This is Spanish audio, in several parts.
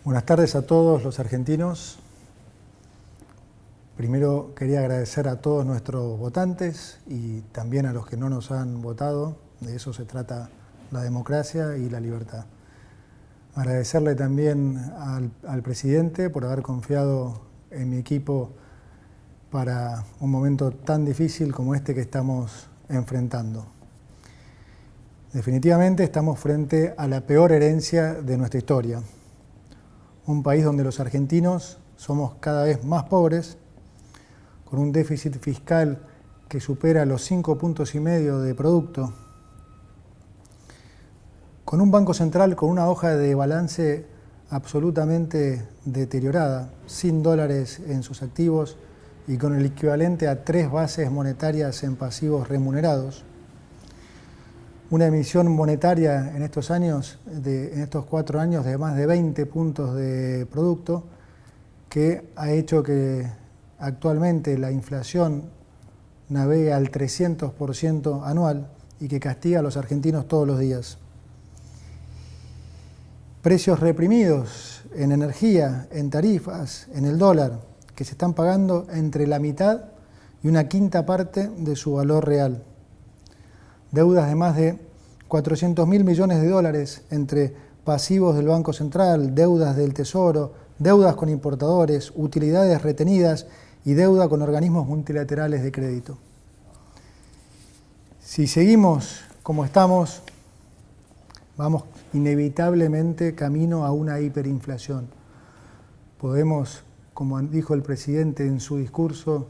Buenas tardes a todos los argentinos. Primero quería agradecer a todos nuestros votantes y también a los que no nos han votado. De eso se trata la democracia y la libertad. Agradecerle también al presidente por haber confiado en mi equipo para un momento tan difícil como este que estamos enfrentando. Definitivamente estamos frente a la peor herencia de nuestra historia. Un país donde los argentinos somos cada vez más pobres, con un déficit fiscal que supera los 5,5 puntos de producto, con un Banco Central con una hoja de balance absolutamente deteriorada, sin dólares en sus activos y con el equivalente a 3 bases monetarias en pasivos remunerados. Una emisión monetaria en estos años, en estos 4 años, de más de 20 puntos de producto, que ha hecho que actualmente la inflación navegue al 300% anual y que castiga a los argentinos todos los días. Precios reprimidos en energía, en tarifas, en el dólar, que se están pagando entre la mitad y una quinta parte de su valor real. Deudas de más de 400.000 millones de dólares entre pasivos del Banco Central, deudas del Tesoro, deudas con importadores, utilidades retenidas y deuda con organismos multilaterales de crédito. Si seguimos como estamos, vamos inevitablemente camino a una hiperinflación. Podemos, como dijo el presidente en su discurso,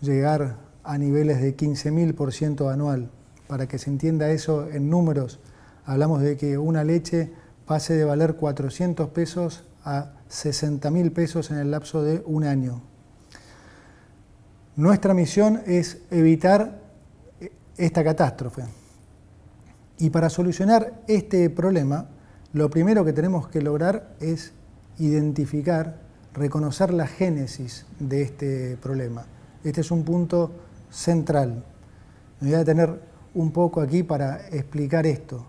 llegar a niveles de 15.000% anual. Para que se entienda eso en números, hablamos de que una leche pase de valer 400 pesos a 60.000 pesos en el lapso de un año. Nuestra misión es evitar esta catástrofe. Y para solucionar este problema, lo primero que tenemos que lograr es identificar, reconocer la génesis de este problema. Este es un punto central. Me voy a detener un poco aquí para explicar esto.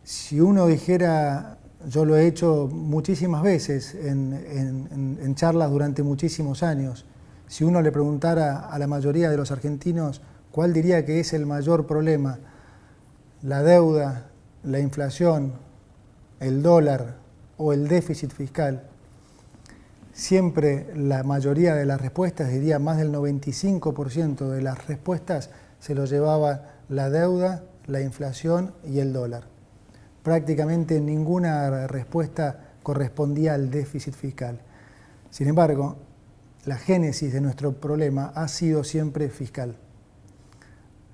Si uno dijera, yo lo he hecho muchísimas veces en charlas durante muchísimos años, si uno le preguntara a la mayoría de los argentinos cuál diría que es el mayor problema, la deuda, la inflación, el dólar o el déficit fiscal, siempre la mayoría de las respuestas, diría más del 95% de las respuestas, se lo llevaba la deuda, la inflación y el dólar. Prácticamente ninguna respuesta correspondía al déficit fiscal. Sin embargo, la génesis de nuestro problema ha sido siempre fiscal.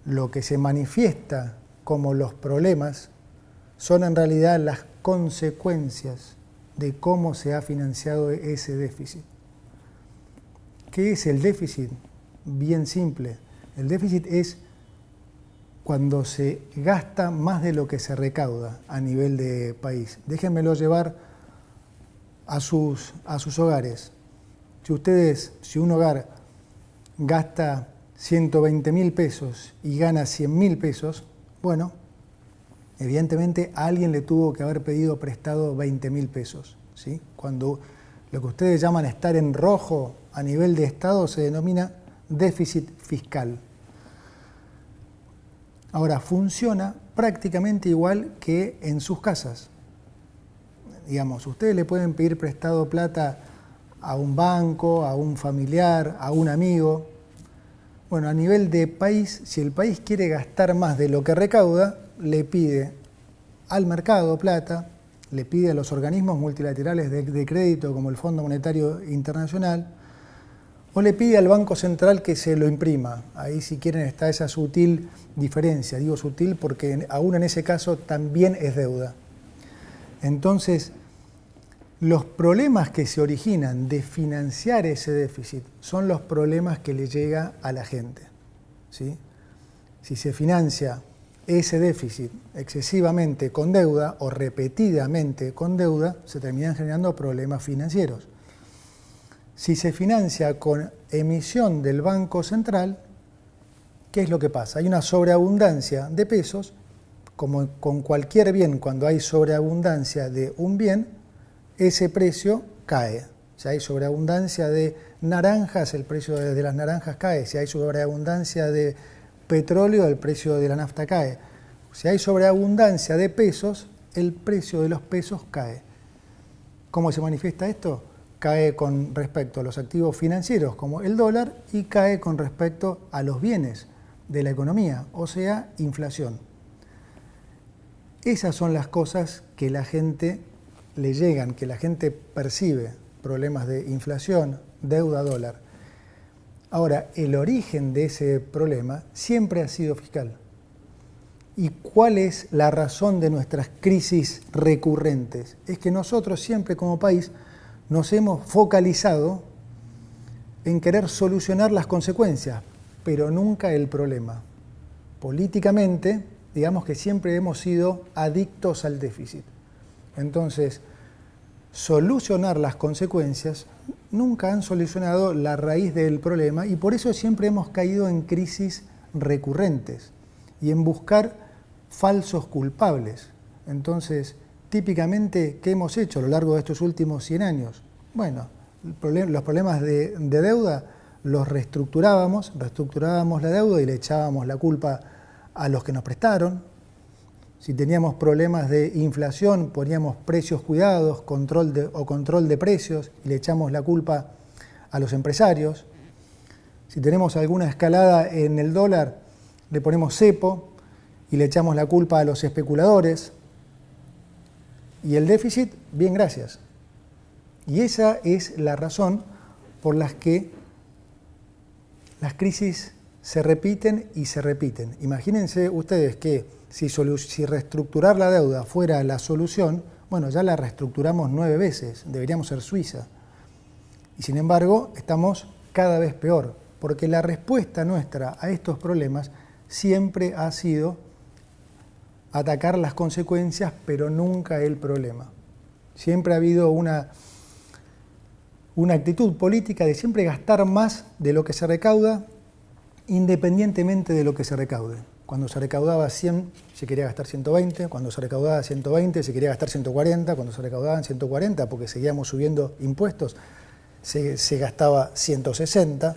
Lo que se manifiesta como los problemas son en realidad las consecuencias de cómo se ha financiado ese déficit. ¿Qué es el déficit? Bien simple. El déficit es cuando se gasta más de lo que se recauda a nivel de país. Déjenmelo llevar a sus hogares. Si un hogar gasta 120.000 pesos y gana 100.000 pesos, bueno, evidentemente a alguien le tuvo que haber pedido prestado 20.000 pesos. ¿Sí? Cuando lo que ustedes llaman estar en rojo a nivel de Estado se denomina déficit fiscal. Ahora, funciona prácticamente igual que en sus casas. Digamos, ustedes le pueden pedir prestado plata a un banco, a un familiar, a un amigo. Bueno, a nivel de país, si el país quiere gastar más de lo que recauda, le pide al mercado plata, le pide a los organismos multilaterales de crédito como el Fondo Monetario Internacional, o le pide al Banco Central que se lo imprima. Ahí, si quieren, está esa sutil diferencia. Digo sutil porque aún en ese caso también es deuda. Entonces, los problemas que se originan de financiar ese déficit son los problemas que le llega a la gente. ¿Sí? Si se financia ese déficit excesivamente con deuda o repetidamente con deuda, se terminan generando problemas financieros. Si se financia con emisión del Banco Central, ¿qué es lo que pasa? Hay una sobreabundancia de pesos como con cualquier bien, cuando hay sobreabundancia de un bien, ese precio cae. Si hay sobreabundancia de naranjas, el precio de las naranjas cae. Si hay sobreabundancia de petróleo, el precio de la nafta cae. Si hay sobreabundancia de pesos, el precio de los pesos cae. ¿Cómo se manifiesta esto? Cae con respecto a los activos financieros como el dólar y cae con respecto a los bienes de la economía, o sea, inflación. Esas son las cosas que la gente le llegan, que la gente percibe, problemas de inflación, deuda, dólar. Ahora, el origen de ese problema siempre ha sido fiscal. ¿Y cuál es la razón de nuestras crisis recurrentes? Es que nosotros siempre como país nos hemos focalizado en querer solucionar las consecuencias, pero nunca el problema. Políticamente, digamos que siempre hemos sido adictos al déficit. Entonces, solucionar las consecuencias nunca han solucionado la raíz del problema y por eso siempre hemos caído en crisis recurrentes y en buscar falsos culpables. Entonces, típicamente, ¿qué hemos hecho a lo largo de estos últimos 100 años? Bueno, los problemas de deuda los reestructurábamos la deuda y le echábamos la culpa a los que nos prestaron. Si teníamos problemas de inflación, poníamos precios cuidados, control de precios y le echamos la culpa a los empresarios. Si tenemos alguna escalada en el dólar, le ponemos cepo y le echamos la culpa a los especuladores. Y el déficit, bien, gracias. Y esa es la razón por la que las crisis se repiten y se repiten. Imagínense ustedes que si reestructurar la deuda fuera la solución, bueno, ya la reestructuramos 9 veces, deberíamos ser Suiza. Y sin embargo, estamos cada vez peor, porque la respuesta nuestra a estos problemas siempre ha sido atacar las consecuencias, pero nunca el problema. Siempre ha habido una actitud política de siempre gastar más de lo que se recauda, independientemente de lo que se recaude. Cuando se recaudaba 100, se quería gastar 120, cuando se recaudaba 120, se quería gastar 140, cuando se recaudaban 140, porque seguíamos subiendo impuestos, se gastaba 160,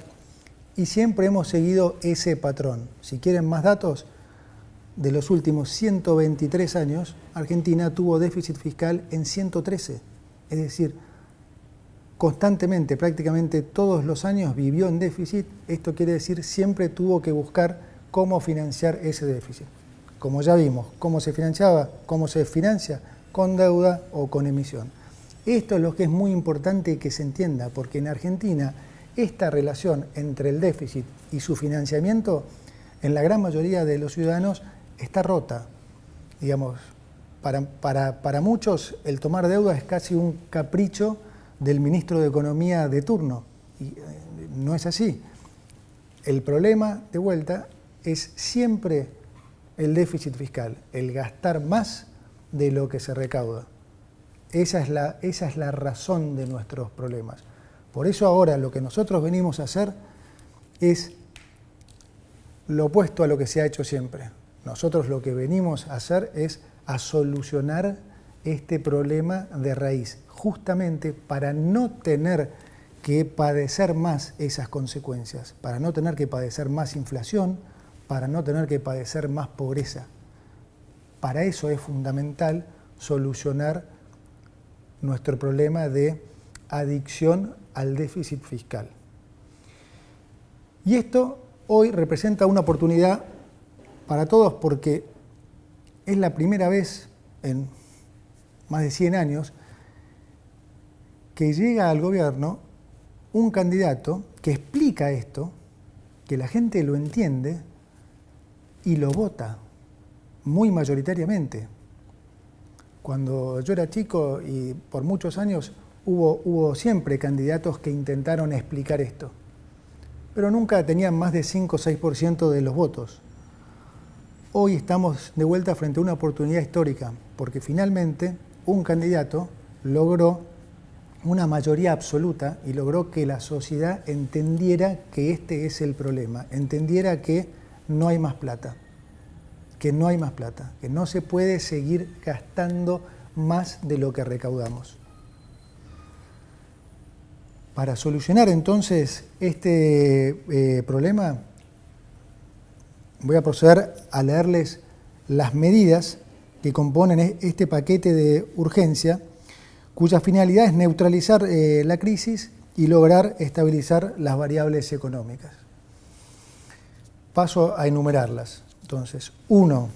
y siempre hemos seguido ese patrón. Si quieren más datos, de los últimos 123 años, Argentina tuvo déficit fiscal en 113, es decir, constantemente, prácticamente todos los años vivió en déficit. Esto quiere decir siempre tuvo que buscar cómo financiar ese déficit. Como ya vimos, cómo se financiaba, cómo se financia, con deuda o con emisión. Esto es lo que es muy importante que se entienda, porque en Argentina esta relación entre el déficit y su financiamiento, en la gran mayoría de los ciudadanos, está rota. Digamos, para muchos el tomar deuda es casi un capricho del ministro de Economía de turno, y no es así. El problema, de vuelta, es siempre el déficit fiscal, el gastar más de lo que se recauda. Esa es la razón de nuestros problemas. Por eso ahora lo que nosotros venimos a hacer es lo opuesto a lo que se ha hecho siempre. Nosotros lo que venimos a hacer es a solucionar este problema de raíz, justamente para no tener que padecer más esas consecuencias, para no tener que padecer más inflación, para no tener que padecer más pobreza. Para eso es fundamental solucionar nuestro problema de adicción al déficit fiscal. Y esto hoy representa una oportunidad para todos porque es la primera vez en más de 100 años que llega al gobierno un candidato que explica esto, que la gente lo entiende y lo vota muy mayoritariamente. Cuando yo era chico y por muchos años hubo siempre candidatos que intentaron explicar esto, pero nunca tenían más de 5 o 6% de los votos. Hoy estamos de vuelta frente a una oportunidad histórica, porque finalmente un candidato logró una mayoría absoluta y logró que la sociedad entendiera que este es el problema, entendiera que no hay más plata. que no hay más plata, que no se puede seguir gastando más de lo que recaudamos. Para solucionar entonces este problema, voy a proceder a leerles las medidas que componen este paquete de urgencia, cuya finalidad es neutralizar la crisis y lograr estabilizar las variables económicas. Paso a enumerarlas. Entonces, 1.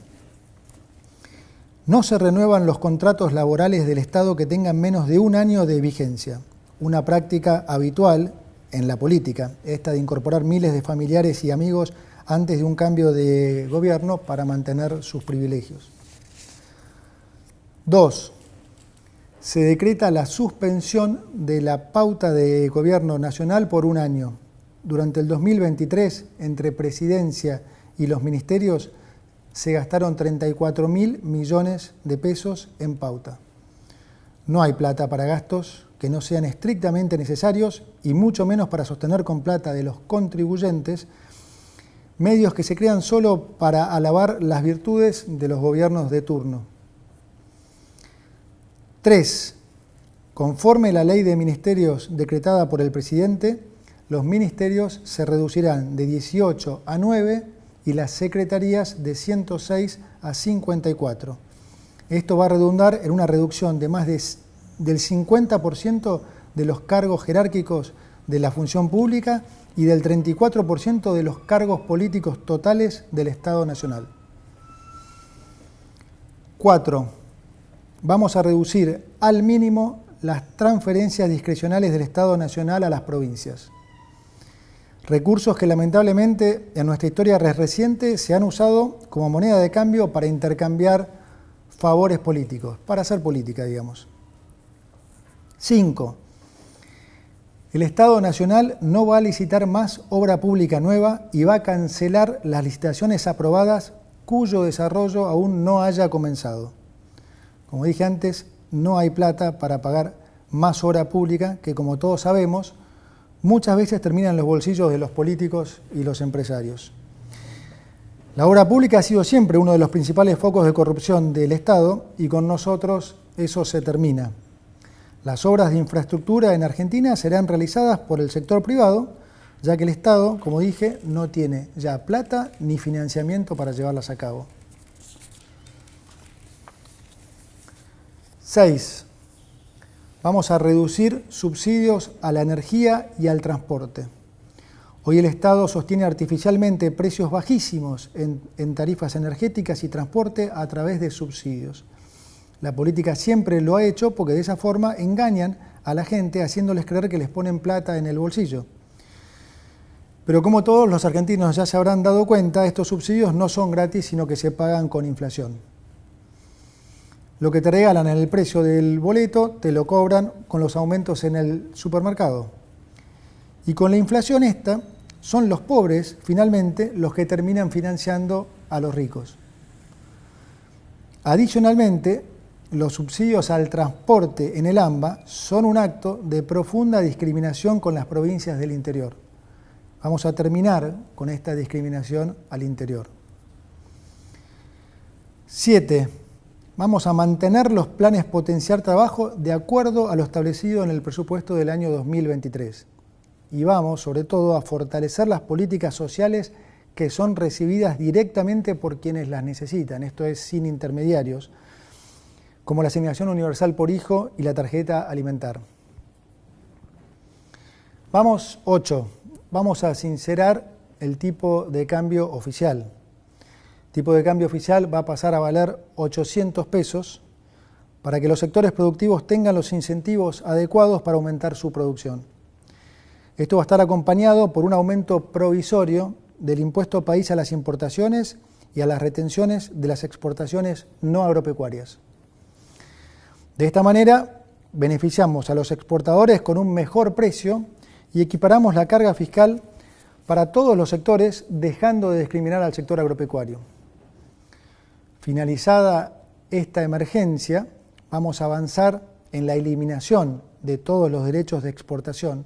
No se renuevan los contratos laborales del Estado que tengan menos de un año de vigencia. Una práctica habitual en la política, esta de incorporar miles de familiares y amigos antes de un cambio de gobierno para mantener sus privilegios. 2. Se decreta la suspensión de la pauta de gobierno nacional por un año. Durante el 2023, entre Presidencia y los ministerios, se gastaron 34.000 millones de pesos en pauta. No hay plata para gastos que no sean estrictamente necesarios y mucho menos para sostener con plata de los contribuyentes medios que se crean solo para alabar las virtudes de los gobiernos de turno. 3. Conforme la ley de ministerios decretada por el presidente, los ministerios se reducirán de 18 a 9 y las secretarías de 106 a 54. Esto va a redundar en una reducción de más del 50% de los cargos jerárquicos de la función pública y del 34% de los cargos políticos totales del Estado Nacional. 4. Vamos a reducir al mínimo las transferencias discrecionales del Estado Nacional a las provincias. Recursos que lamentablemente en nuestra historia reciente se han usado como moneda de cambio para intercambiar favores políticos, para hacer política, digamos. 5. El Estado Nacional no va a licitar más obra pública nueva y va a cancelar las licitaciones aprobadas cuyo desarrollo aún no haya comenzado. Como dije antes, no hay plata para pagar más obra pública que, como todos sabemos, muchas veces termina en los bolsillos de los políticos y los empresarios. La obra pública ha sido siempre uno de los principales focos de corrupción del Estado y con nosotros eso se termina. Las obras de infraestructura en Argentina serán realizadas por el sector privado, ya que el Estado, como dije, no tiene ya plata ni financiamiento para llevarlas a cabo. 6. Vamos a reducir subsidios a la energía y al transporte. Hoy el Estado sostiene artificialmente precios bajísimos en tarifas energéticas y transporte a través de subsidios. La política siempre lo ha hecho porque de esa forma engañan a la gente haciéndoles creer que les ponen plata en el bolsillo. Pero como todos los argentinos ya se habrán dado cuenta, estos subsidios no son gratis, sino que se pagan con inflación. Lo que te regalan en el precio del boleto, te lo cobran con los aumentos en el supermercado. Y con la inflación esta, son los pobres, finalmente, los que terminan financiando a los ricos. Adicionalmente, los subsidios al transporte en el AMBA son un acto de profunda discriminación con las provincias del interior. Vamos a terminar con esta discriminación al interior. 7. Vamos a mantener los planes potenciar trabajo de acuerdo a lo establecido en el presupuesto del año 2023. Y vamos, sobre todo, a fortalecer las políticas sociales que son recibidas directamente por quienes las necesitan, esto es, sin intermediarios, como la asignación universal por hijo y la tarjeta alimentar. 8. Vamos a sincerar el tipo de cambio oficial. El tipo de cambio oficial va a pasar a valer 800 pesos para que los sectores productivos tengan los incentivos adecuados para aumentar su producción. Esto va a estar acompañado por un aumento provisorio del impuesto país a las importaciones y a las retenciones de las exportaciones no agropecuarias. De esta manera, beneficiamos a los exportadores con un mejor precio y equiparamos la carga fiscal para todos los sectores, dejando de discriminar al sector agropecuario. Finalizada esta emergencia, vamos a avanzar en la eliminación de todos los derechos de exportación,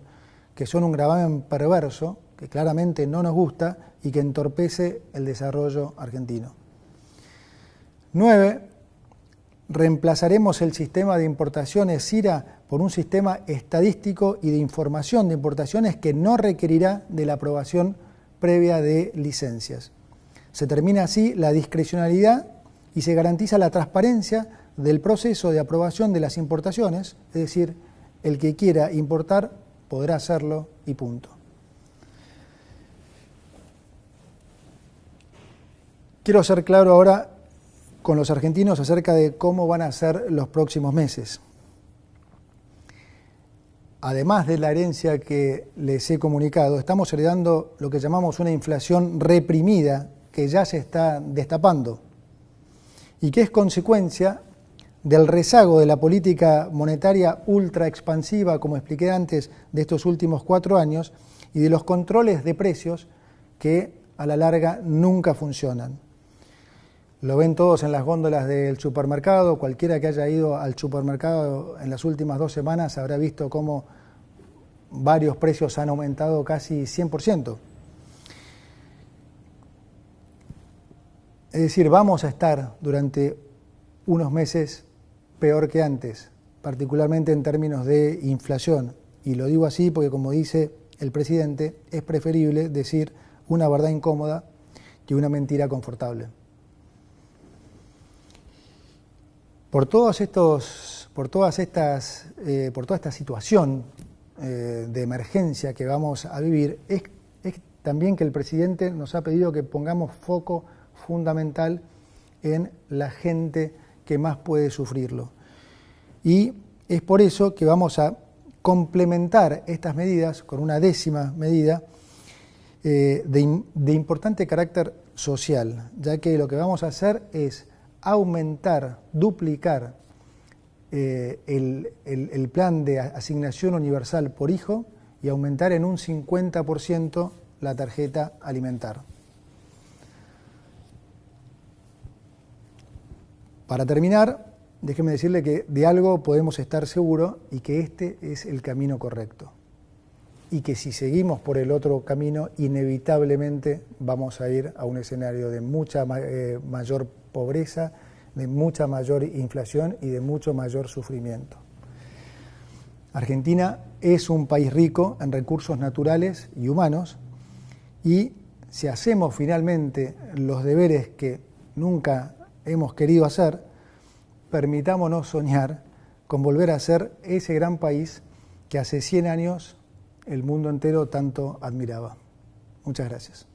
que son un gravamen perverso, que claramente no nos gusta y que entorpece el desarrollo argentino. 9. Reemplazaremos el sistema de importaciones SIRA por un sistema estadístico y de información de importaciones que no requerirá de la aprobación previa de licencias. Se termina así la discrecionalidad y se garantiza la transparencia del proceso de aprobación de las importaciones, es decir, el que quiera importar podrá hacerlo y punto. Quiero ser claro ahora con los argentinos acerca de cómo van a ser los próximos meses. Además de la herencia que les he comunicado, estamos heredando lo que llamamos una inflación reprimida que ya se está destapando y que es consecuencia del rezago de la política monetaria ultra expansiva, como expliqué antes, de estos últimos 4 años y de los controles de precios que a la larga nunca funcionan. Lo ven todos en las góndolas del supermercado. Cualquiera que haya ido al supermercado en las últimas 2 semanas habrá visto cómo varios precios han aumentado casi 100%. Es decir, vamos a estar durante unos meses peor que antes, particularmente en términos de inflación. Y lo digo así porque, como dice el presidente, es preferible decir una verdad incómoda que una mentira confortable. Por toda esta situación de emergencia que vamos a vivir, es también que el presidente nos ha pedido que pongamos foco fundamental en la gente que más puede sufrirlo. Y es por eso que vamos a complementar estas medidas con una 10ª medida de importante carácter social, ya que lo que vamos a hacer es aumentar, duplicar el plan de asignación universal por hijo y aumentar en un 50% la tarjeta alimentar. Para terminar, déjeme decirle que de algo podemos estar seguros y que este es el camino correcto. Y que si seguimos por el otro camino, inevitablemente vamos a ir a un escenario de mucha mayor pobreza, de mucha mayor inflación y de mucho mayor sufrimiento. Argentina es un país rico en recursos naturales y humanos y si hacemos finalmente los deberes que nunca hemos querido hacer, permitámonos soñar con volver a ser ese gran país que hace 100 años el mundo entero tanto admiraba. Muchas gracias.